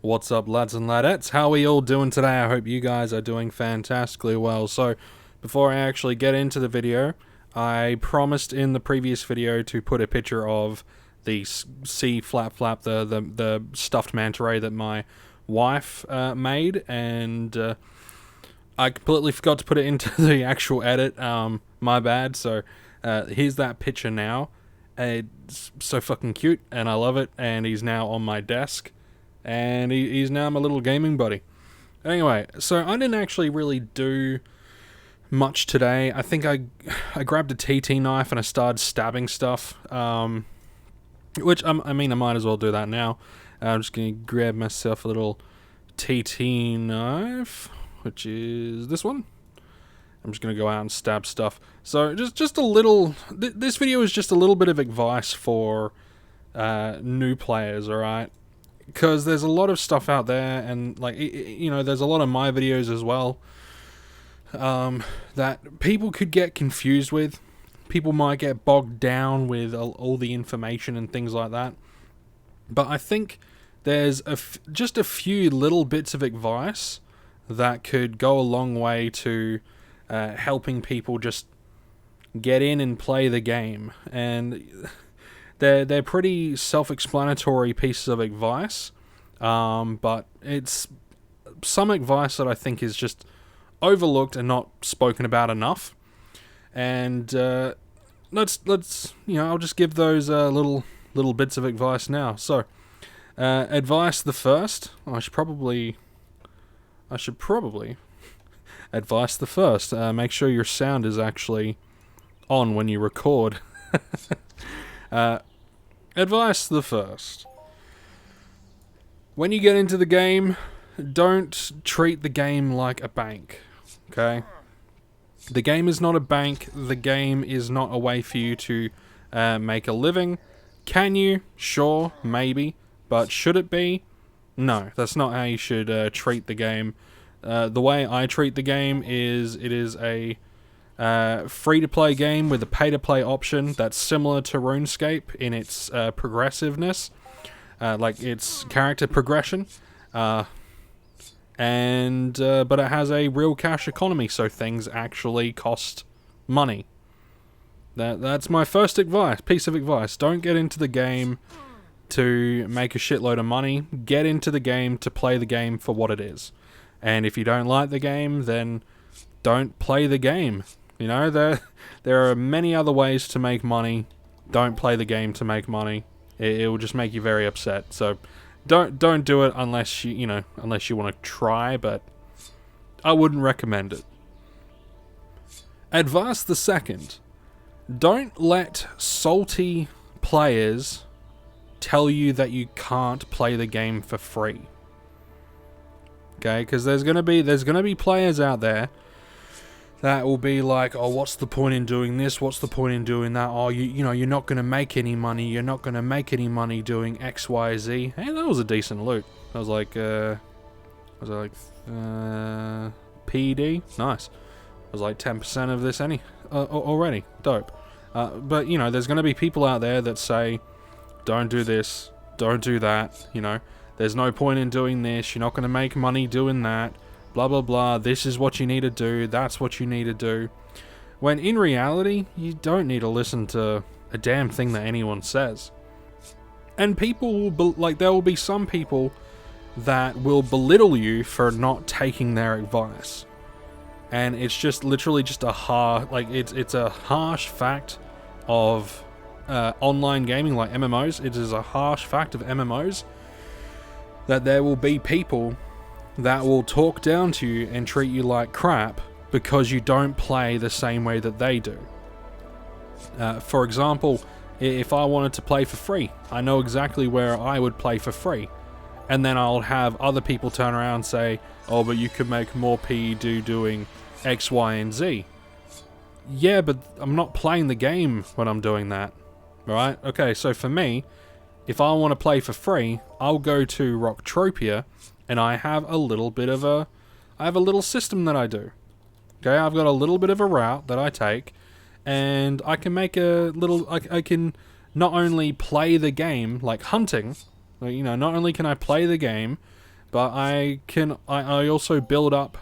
What's up, lads and ladettes? How are we all doing today? I hope you guys are doing fantastically well. So, before I actually get into the video, I promised in the previous video to put a picture of the Seaflapflap, the stuffed manta ray that my wife made, and I completely forgot to put it into the actual edit. My bad. So, here's that picture now. It's so fucking cute, and I love it, and he's now on my desk. And he's now my little gaming buddy. Anyway, so I didn't actually really do much today. I think I grabbed a TT knife and I started stabbing stuff. Which, I mean, I might as well do that now. I'm just going to grab myself a little TT knife, which is this one. I'm just going to go out and stab stuff. So, just a little... This video is just a little bit of advice for new players, alright? Because there's a lot of stuff out there, and like you know, there's a lot of my videos as well that people could get confused with. People might get bogged down with all the information and things like that. But I think there's just a few little bits of advice that could go a long way to helping people just get in and play the game. And they're pretty self-explanatory pieces of advice, but it's some advice that I think is just overlooked and not spoken about enough. And let's I'll just give those little bits of advice now. So, advice the first. I should probably advice the first. Make sure your sound is actually on when you record. Advice the first. When you get into the game, don't treat the game like a bank, okay? The game is not a bank. The game is not a way for you to make a living. Can you? Sure, maybe. But should it be? No, that's not how you should treat the game. The way I treat the game is it is a free-to-play game with a pay-to-play option that's similar to RuneScape in its progressiveness, like its character progression, but it has a real cash economy, so things actually cost money. That's my first piece of advice. Don't get into the game to make a shitload of money. Get into the game to play the game for what it is. And if you don't like the game, then don't play the game. You know, there are many other ways to make money. Don't play the game to make money. It will just make you very upset. So don't do it unless you want to try, but I wouldn't recommend it. Advice the second. Don't let salty players tell you that you can't play the game for free. Okay, because there's gonna be players out there that will be like, oh, what's the point in doing this? What's the point in doing that? Oh, you're not going to make any money. You're not going to make any money doing X, Y, Z. Hey, that was a decent loot. I was like, PD? Nice. I was like 10% of this already. Dope. But, there's going to be people out there that say, don't do this, don't do that, There's no point in doing this. You're not going to make money doing that. Blah, blah, blah, this is what you need to do, that's what you need to do. When in reality, you don't need to listen to a damn thing that anyone says. And people will, there will be some people that will belittle you for not taking their advice. And it's just literally just it's a harsh fact of online gaming, like MMOs. It is a harsh fact of MMOs that there will be people that will talk down to you and treat you like crap because you don't play the same way that they do. For example, if I wanted to play for free, I know exactly where I would play for free. And then I'll have other people turn around and say, oh, but you could make more PED doing X, Y, and Z. Yeah, but I'm not playing the game when I'm doing that. Right? Okay, so for me, if I want to play for free, I'll go to Entropia, and I have a little system that I do. Okay, I've got a little bit of a route that I take, and I can make I can not only play the game, like hunting, not only can I play the game, but I also build up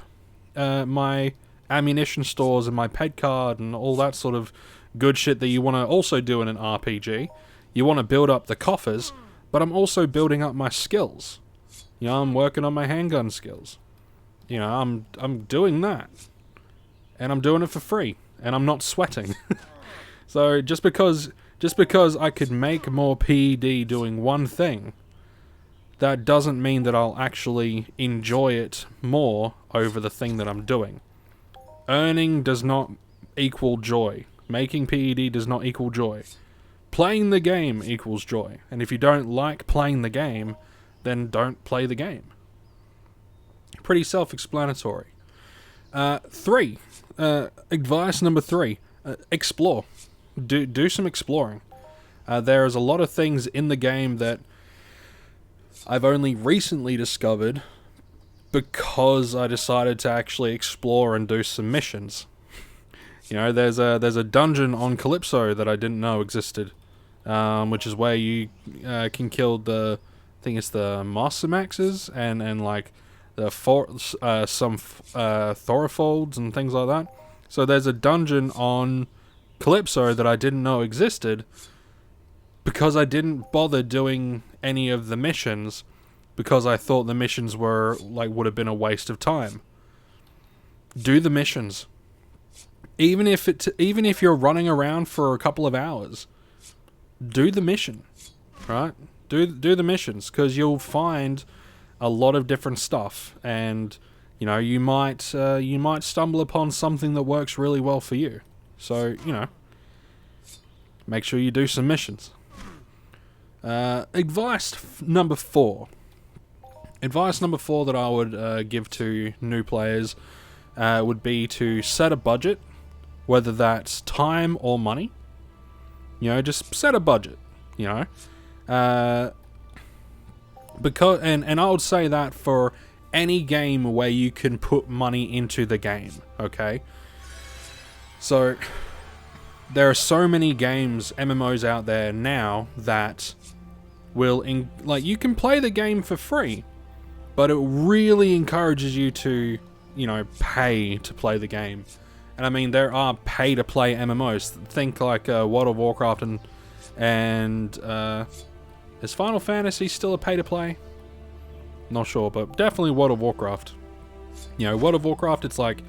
my ammunition stores and my pet card and all that sort of good shit that you want to also do in an RPG. You want to build up the coffers, but I'm also building up my skills. You know, I'm working on my handgun skills. You know, I'm doing that. And I'm doing it for free. And I'm not sweating. So just because I could make more PED doing one thing, that doesn't mean that I'll actually enjoy it more over the thing that I'm doing. Earning does not equal joy. Making PED does not equal joy. Playing the game equals joy. And if you don't like playing the game, then don't play the game. Pretty self-explanatory. 3. Advice number 3. Explore. Do some exploring. There is a lot of things in the game that I've only recently discovered because I decided to actually explore and do some missions. You know, there's a dungeon on Calypso that I didn't know existed, which is where you can kill the, I think it's the Mossamaxes and like the some Thorifolds and things like that. So there's a dungeon on Calypso that I didn't know existed because I didn't bother doing any of the missions because I thought the missions would have been a waste of time. Do the missions. Even if you're running around for a couple of hours, do the mission, right? Do the missions, because you'll find a lot of different stuff, and you know you might stumble upon something that works really well for you. So you know, make sure you do some missions. Advice number 4. Advice number 4 that I would give to new players would be to set a budget. Whether that's time or money, you know, just set a budget, you know, because and I would say that for any game where you can put money into the game, okay? So there are so many games, MMOs out there now that will you can play the game for free, but it really encourages you to, you know, pay to play the game. And I mean, there are pay-to-play MMOs. Think like World of Warcraft and is Final Fantasy still a pay-to-play? Not sure, but definitely World of Warcraft. You know, World of Warcraft, it's like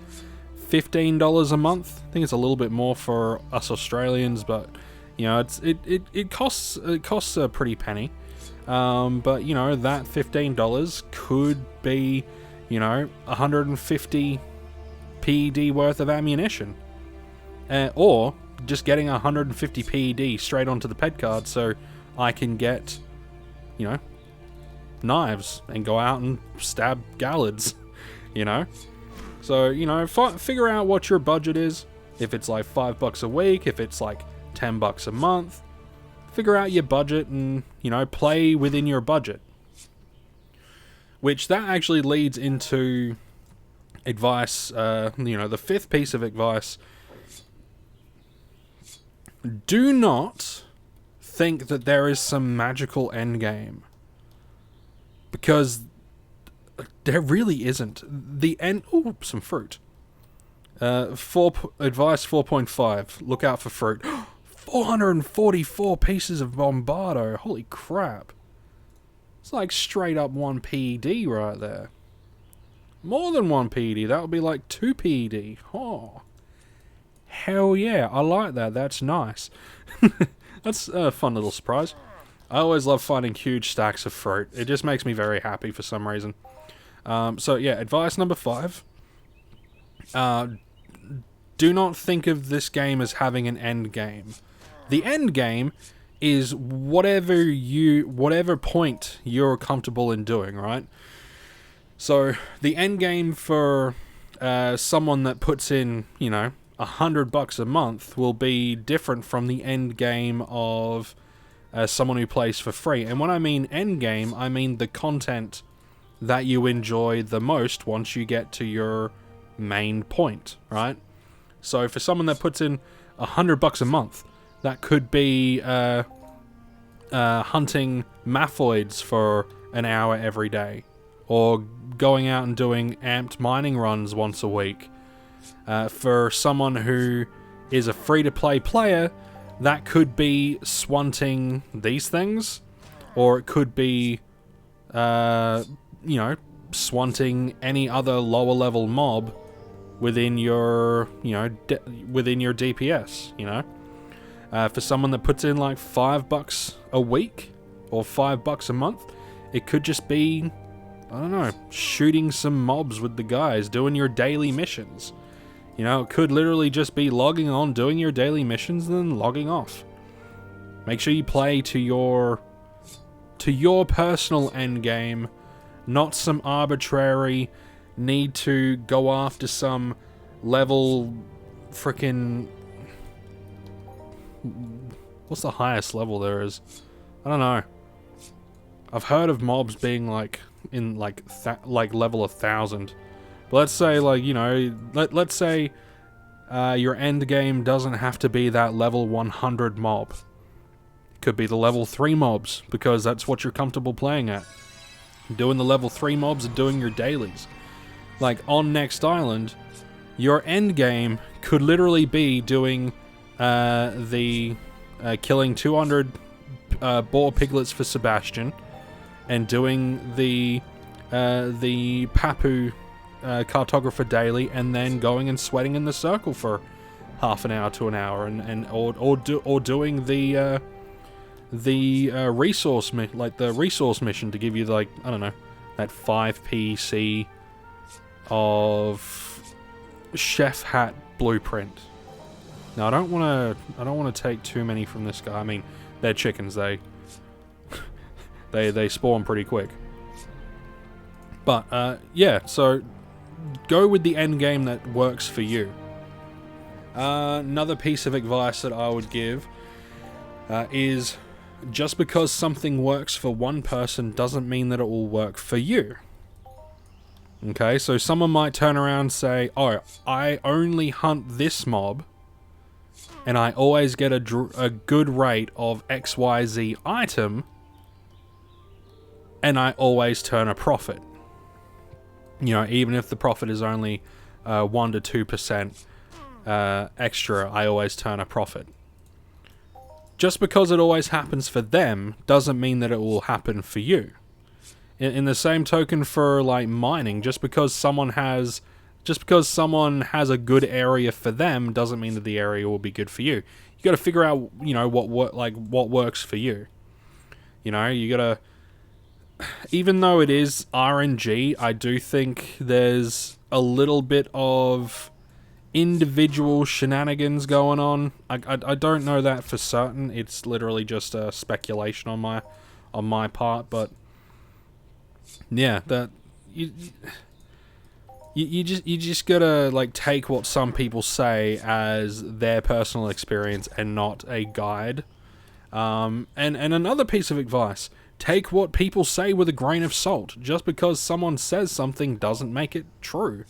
$15 a month. I think it's a little bit more for us Australians, but you know, it costs a pretty penny. But you know, that $15 could be, you know, 150 PED worth of ammunition, or just getting 150 PED straight onto the pet card so I can get, you know, knives and go out and stab Gallards, you know. So you know, figure out what your budget is. If it's like $5 a week, if it's like $10 a month, figure out your budget and, you know, play within your budget. Which that actually leads into advice, you know, the 5th piece of advice. Do not think that there is some magical end game, because there really isn't. The end. Oh, some fruit. Advice 4.5. Look out for fruit. 444 pieces of Bombardo. Holy crap! It's like straight up 1 PED right there. More than 1 PED. That would be like 2 PED. Oh. Hell yeah. I like that. That's nice. That's a fun little surprise. I always love finding huge stacks of fruit. It just makes me very happy for some reason. So yeah, advice number 5. Do not think of this game as having an end game. The end game is whatever point you're comfortable in doing, right? So the end game for someone that puts in, you know, $100 a month will be different from the end game of someone who plays for free. And when I mean end game, I mean the content that you enjoy the most once you get to your main point, right? So for someone that puts in $100 a month, that could be hunting Maphoids for an hour every day, or going out and doing amped mining runs once a week. For someone who is a free-to-play player, that could be swunting these things, or it could be, swunting any other lower-level mob within your, within your DPS, For someone that puts in like $5 a week, or $5 a month, it could just be, I don't know, shooting some mobs with the guys, doing your daily missions. It could literally just be logging on, doing your daily missions, and then logging off. Make sure you play to your personal end game, not some arbitrary need to go after some level frickin'... What's the highest level there is? I don't know. I've heard of mobs being like in like level 1,000. But let's say let's say your end game doesn't have to be that level 100 mob. It could be the level 3 mobs, because that's what you're comfortable playing at. Doing the level 3 mobs and doing your dailies. Like on Next Island, your end game could literally be doing killing 200 boar piglets for Sebastian, and doing the Papu cartographer daily, and then going and sweating in the circle for half an hour to an hour, or doing the resource mission to give you like, I don't know, that 5 PC of chef hat blueprint. Now I don't want to take too many from this guy. I mean, they're chickens. They spawn pretty quick. But yeah, so go with the end game that works for you. Another piece of advice that I would give is, just because something works for one person doesn't mean that it will work for you. Okay, so someone might turn around and say, oh, I only hunt this mob, and I always get a good rate of XYZ item, and I always turn a profit. Even if the profit is only 1 to 2% extra, I always turn a profit. Just because it always happens for them doesn't mean that it will happen for you. In the same token for like mining, just because someone has a good area for them doesn't mean that the area will be good for you. You got to figure out, what works for you. You got to, even though it is RNG, I do think there's a little bit of individual shenanigans going on. I don't know that for certain. It's literally just a speculation on my part, but yeah, that you just gotta like take what some people say as their personal experience and not a guide. And another piece of advice: take what people say with a grain of salt. Just because someone says something doesn't make it true.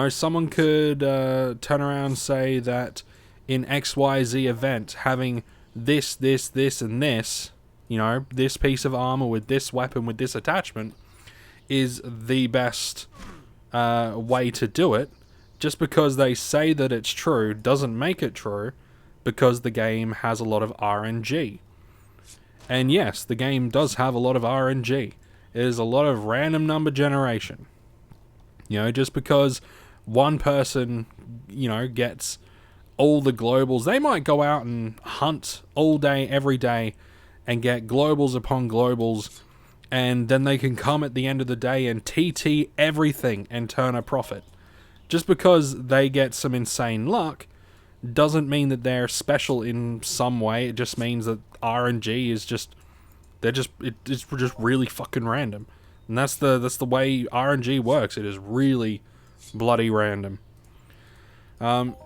Someone could turn around and say that in XYZ event, having this, and this, this piece of armor with this weapon with this attachment is the best way to do it. Just because they say that it's true doesn't make it true, because the game has a lot of RNG. And yes, the game does have a lot of RNG. It is a lot of random number generation. Just because one person, gets all the globals, they might go out and hunt all day, every day, and get globals upon globals, and then they can come at the end of the day and TT everything and turn a profit. Just because they get some insane luck doesn't mean that they're special in some way. It just means that RNG is just really fucking random. And that's the way RNG works. It is really bloody random. And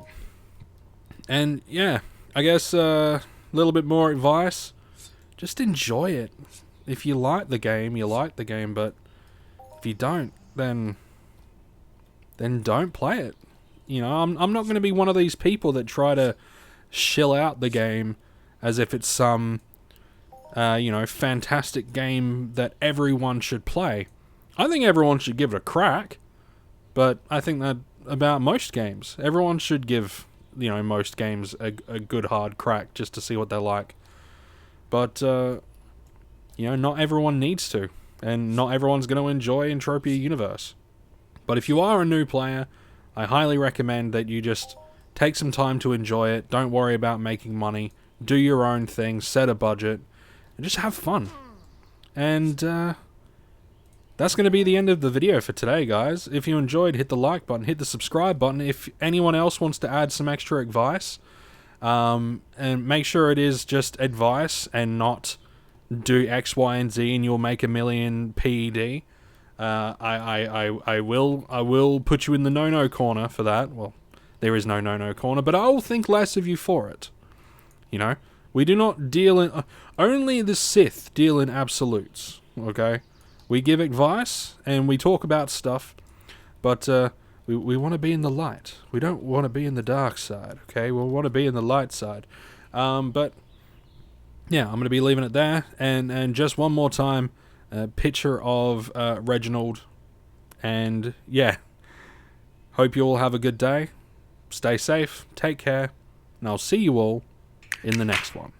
yeah, I guess a little bit more advice. Just enjoy it. If you like the game, you like the game, but if you don't, then don't play it. I'm not going to be one of these people that try to shill out the game as if it's some fantastic game that everyone should play. I think everyone should give it a crack, but I think that about most games. Everyone should give, most games a good hard crack just to see what they're like. But, not everyone needs to, and not everyone's going to enjoy Entropia Universe. But if you are a new player, I highly recommend that you just take some time to enjoy it. Don't worry about making money. Do your own thing, set a budget, and just have fun. And that's going to be the end of the video for today, guys. If you enjoyed, hit the like button, hit the subscribe button. If anyone else wants to add some extra advice, and make sure it is just advice and not do X, Y, and Z and you'll make $1 million PED. I will put you in the no-no corner for that. Well, there is no no-no corner, but I will think less of you for it. We do not deal in... only the Sith deal in absolutes, okay? We give advice, and we talk about stuff, but we want to be in the light. We don't want to be in the dark side, okay? We want to be in the light side. But, yeah, I'm going to be leaving it there. And just one more time, a picture of Reginald. And, yeah, hope you all have a good day. Stay safe, take care, and I'll see you all in the next one.